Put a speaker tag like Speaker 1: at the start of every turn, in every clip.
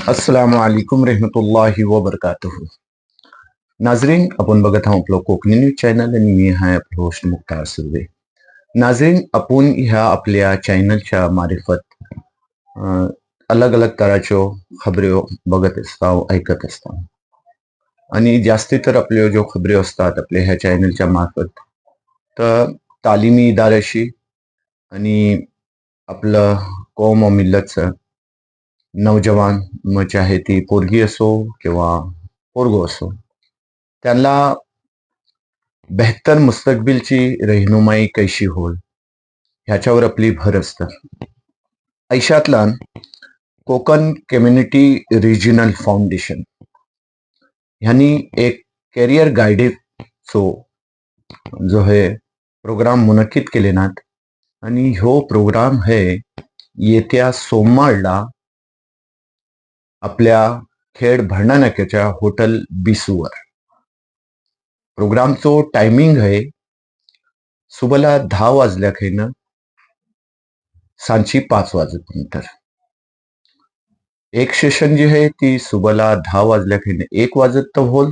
Speaker 1: अस्सलामु अलैकुम रहमतुल्लाहि व बरकातुहू. नाजरीन, आपण बघत आहोत आपलं कोकणी न्यूज चॅनल आणि मी आहे आपलं होस्ट मुक्तार सुर्वे. नाजरीन, आपण ह्या आपल्या चॅनलच्या मार्फत अलग अलग तराच्यो खबऱ्यो बघत असतो, ऐकत असतो. आणि जास्ती तर आपल्या जो खबऱ्यो असतात आपल्या ह्या चॅनलच्या मार्फत तर तालिमी इदाऱ्याशी आणि आपलं कौम व मिल्लतचं नौजवान मग चाहे ती पोरगी असो किंवा पोरगो असो त्यांना बेहतर मुस्तकबिलची रहनुमाई कशी होईल ह्याच्यावर आपली भर असतं. ऐशातल्यान कोकण कम्युनिटी रिजनल फाउंडेशन ह्यांनी एक कॅरियर गायडेचो जो है प्रोग्राम मुनक्कीद केले नात आणि ह्यो प्रोग्राम हे येत्या सोमवारला आपल्या खेड भंडारनाक्याच्या हॉटेल बिसूवर प्रोग्रामचो टायमिंग आहे सुबला 10 वाजल्याखायनं सांची 5 वाजेपर्यंत. एक सेशन जी आहे ती सुबला 10 वाजल्याखायनं 1 वाजत तर होल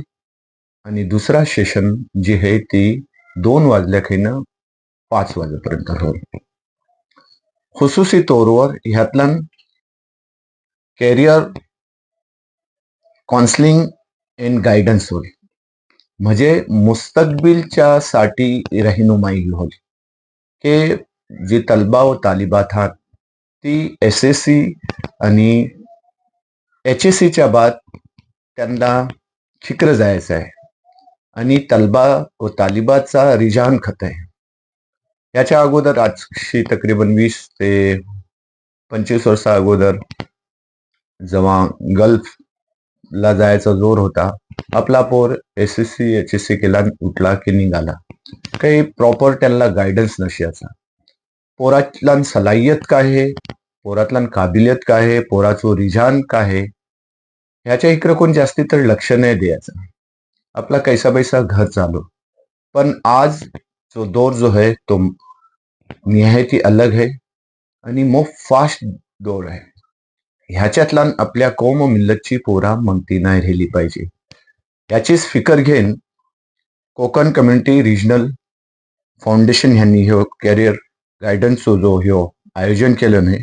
Speaker 1: आणि दुसरा सेशन जी आहे ती 2 वाजल्याखायनं 5 वाजेपर्यंत होल. खुसूसी तौरवर ह्यातल्यान कॅरियर काउन्सिलिंग अँड गायडन्स होईल म्हणजे मुस्तकबिलच्या साठी रहनुमाई होईल की जी तलबा व तालिबात आहात ती SSC आणि HSCच्या बाद त्यांना फिक्र जायचं आहे आणि तलबा व तालिबाचा रिजान खत आहे. याच्या अगोदर आजशी तकरीबन 20 ते 25 वर्षा अगोदर जेव्हा गल्फला जायचा जोर होता आपला पोर SSC HSC केला उठला की निघाला. काही प्रॉपर त्यांना गायडन्स नशाचा. पोरातला सलाहियत काय आहे, पोरातला काबिलियत काय आहे, पोराचो रिजान काय आहे ह्याच्या इकडे कोण जास्ती तर लक्ष नाही द्यायचं. आपला कैसा बैसा घर चालू. पण आज जो दौर जो है तो निहायती अलग है आणि मग फास्ट दौर आहे. ह्याच्यातला आपल्या कौम व मिल्लतची पोरा मंगती नाही राहिली पाहिजे याचीच फिकर घेऊन कोकण कम्युनिटी रिजनल फाउंडेशन ह्यांनी ह्यो कॅरियर गायडन्सचो जो ह्यो आयोजन केलं नाही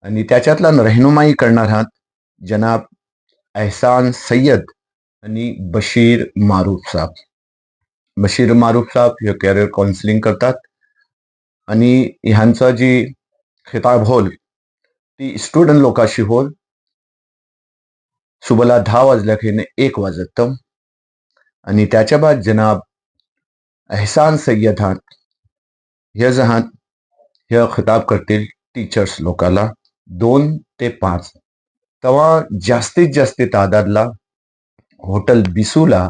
Speaker 1: आणि त्याच्यातला रहनुमाई करणार आहात जनाब एहसान सय्यद आणि बशीर मारूफ साहेब. बशीर मारूफ साहेब हे कॅरियर काउन्सिलिंग करतात आणि ह्यांचा जी खिताब होल ती स्टुडंट लोकांशी होल सुबला 10 वाजल्याखायनं 1 वाजत आणि त्याच्या बाद जनाब एहसान सय्यद हात हे जहात हे खिताब करतील टीचर्स लोकाला 2 ते 5 तेव्हा जास्तीत जास्त तादादला हॉटेल बिसूला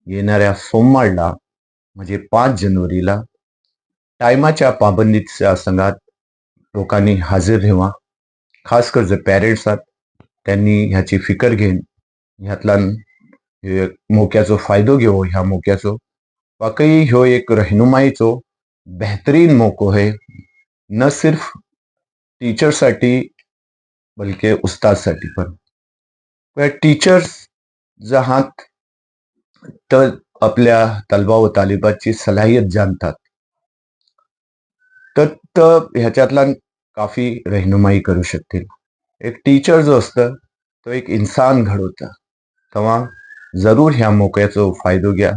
Speaker 1: येणाऱ्या सोमवारला म्हणजे 5 जानेवारीला टायमाच्या पाबंदीच्या संघात लोकांनी हजर राहावा. खास कर जे पेरेंट्स आहेत त्यांनी ह्याची फिकर घेऊन ह्यातला मोक्याचो फायदो घेऊ. ह्या मोक्याचो वाकई ह्यो एक रहनुमाईचो बेहतरीन मोको है न सिर्फ टीचरसाठी बल्कि उस्तादसाठी पण. टीचर्स जहात तर आपल्या तलबा व तालिबाची सलाहियत जाणतात तर ह्याच्यातला काफी रहनुमाई करू शकतील. एक टीचर जो असतं तो एक इंसान घडवतं. तेव्हा जरूर ह्या मोक्याचो फायदो घ्या.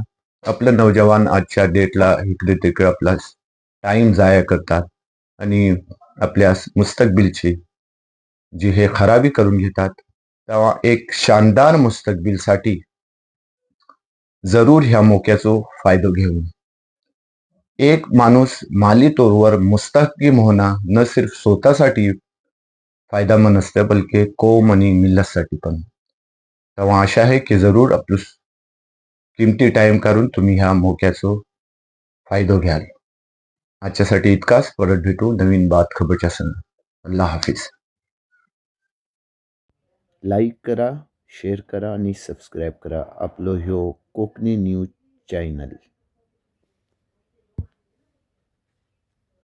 Speaker 1: आपलं नौजवान आजच्या डेटला इकडे तिकडे आपला टाइम जाया करतात आणि आपल्या मुस्तकबिलची जी हे खराबी करून घेतात. तेव्हा एक शानदार मुस्तकबिलसाठी जरूर ह्या मोक्याचो फायदो घेऊन एक माणूस माली तौरवर मुस्तकीम होणं न सिर्फ स्वतःसाठी फायदामंद असतं बल्कि कौम आणि मिल्लतसाठी पण. तेव्हा आशा आहे की जरूर आपलं किमती टाइम काढून तुम्ही ह्या मोक्याचो फायदो घ्याल. आजच्यासाठी इतकाच. परत भेटू नवीन बात खबरच्या संग. अल्लाह हाफिज.
Speaker 2: लाईक करा, शेअर करा आणि सबस्क्राईब करा आपलं ह्यो कोकणी न्यूज चॅनल.